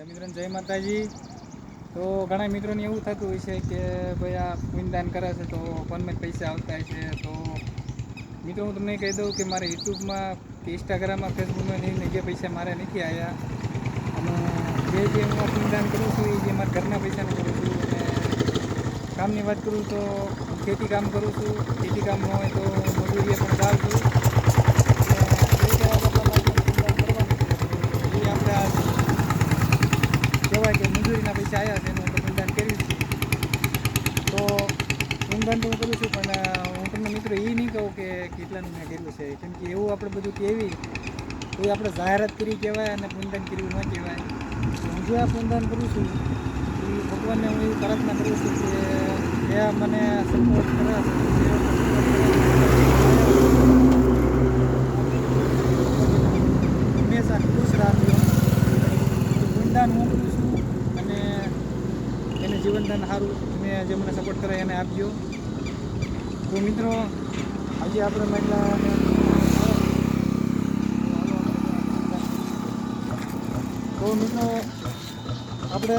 મિત્રોને જય માતાજી. તો ઘણા મિત્રોને એવું થતું હોય છે કે ભાઈ આ પુણ્યદાન કરે છે તો ફોનમાં પૈસા આવતા હોય છે. તો મિત્રો હું તમને કહી દઉં કે મારે યુટ્યુબમાં કે ઇન્સ્ટાગ્રામમાં ફેસબુકમાં જે પૈસા મારે નથી આવ્યા. અને જે હું પુણ્યદાન કરું છું એ જે મારા ઘરના પૈસાનું કરું છું. અને કામની વાત કરું તો ખેતી કામ કરું છું. ખેતી કામ ન હોય તો મજૂરીએ પણ જાઉં છું. કહેવાય કે મજૂરીના પૈસા આવ્યા છે એનું હું પુણ્યદાન કર્યું છે. તો પુણ્યદાન તો હું કરું છું, પણ હું તમને મિત્રો એ નહીં કહું કે કેટલાનું મેં કર્યું છે. કેમ કે એવું આપણે બધું કહેવી તો એ આપણે જાહેરાત કરી કહેવાય અને પુણ્યદાન કર્યું ન કહેવાય. હું જે આ પુણ્યદાન કરું છું એ ભગવાનને હું એવી પ્રાર્થના કરું છું કે એ મને સપોર્ટ કરે હંમેશા ખુશ રાખજો. પુણ્યદાન હું કરું છું અને એને જીવનદાન સારું તમે જે મને સપોર્ટ કરે એને આપજો. તો મિત્રો આજે આપણે મહિલાને તો મિત્રો આપણે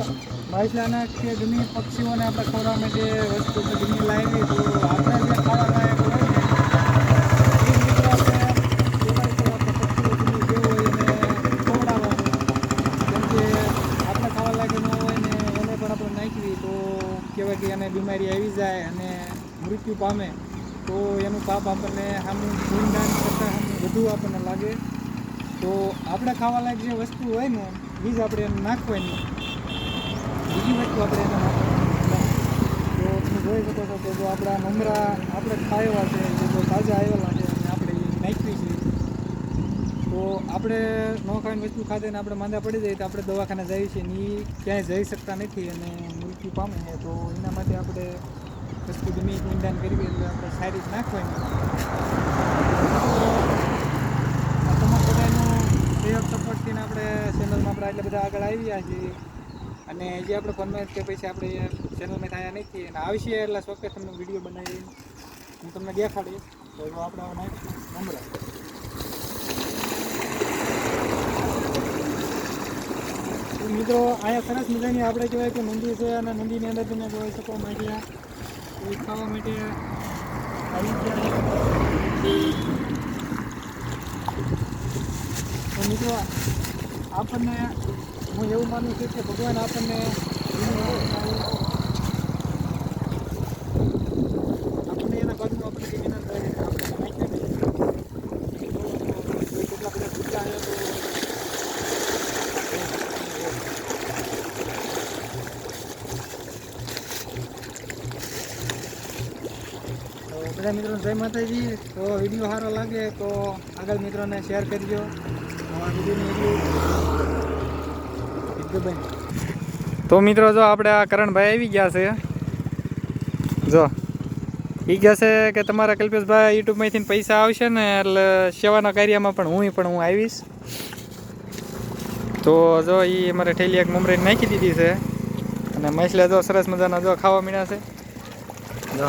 મહિલાના કે ગમે પક્ષીઓને આપણે ખવડાવવા માટે વસ્તુ ગમે લાવી તો આપણે જે ખાવા લાયક હોય ને એ મિત્રો આપણે કહેવાય કે આપણે પક્ષીઓ ગમે જે હોય એને ખવડાવવાનું. કેમ કે આપણે ખાવા લાયક ન હોય ને એને પણ આપણે નાખવી તો કહેવાય કે એને બીમારી આવી જાય અને મૃત્યુ પામે તો એનું પાપ આપણને સામું પુણ્યદાન કરતાં વધુ આપણને લાગે. તો આપણે ખાવા લાયક જે વસ્તુ હોય ને એ જ આપણે એને નાખવાની, બીજી વસ્તુ આપણે એને નાખવાની. તો તમે જોઈ શકો છો કે જો આપણા મમરા આપણે ખાવા છે જે જો તાજા આવેલા છે અને આપણે એ નાખવી છે તો આપણે ન ખાવાની વસ્તુ ખાધે ને આપણે માંદા પડી જઈએ તો આપણે દવાખાને જઈએ છીએ ને એ ક્યાંય જઈ શકતા નથી અને મૃત્યુ પામે છે. તો એના માટે આપણે વસ્તુ ગમે પુણ્યદાન કરવી એટલે આપણે સારી રીતે નાખવાની. તમારા બધાનું સહયોગ સપોર્ટથી આપણે ચેનલમાં આપણે એટલા બધા આગળ આવ્યા છીએ અને જે આપણે ફોનમાં કે પૈસા આપણે ચેનલમાં થયા નથી અને આવશે એટલે ચોક્કસ તમને વિડીયો બનાવી હું તમને દેખાડીશ. તો આપણે નાખીશું મમરા. મિત્રો અહીંયા સરસ મજાની આપણે કહેવાય કે મંદિર છે અને મંદિરની અંદર તમે જોઈ શકો માહિતી એ ખાવા માટે આવી ગયા. તો મિત્રો આપણને હું એવું માનું છું કે ભગવાન આપણને એના બાજુમાં આપણે કંઈ મહેનત કરે આપણે કેટલા બધા પૂજા આવ્યા તો બધા મિત્રોને જય માતાજી. તો વિડીયો સારો લાગે તો આગળ મિત્રોને શેર કરજો. તો મિત્રો જો આપણે આ કરણભાઈ આવી ગયા છે. જો એ કહે છે કે તમારા કલ્પેશભાઈ યુટ્યુબમાંથી પૈસા આવશે ને એટલે સેવાના કાર્યમાં પણ હું આવીશ. તો જો એ અમારે ઠેલી એક મમરાઈને નાખી દીધી છે અને મસલા જો સરસ મજાના જો ખાવા મીણ્યા છે. જો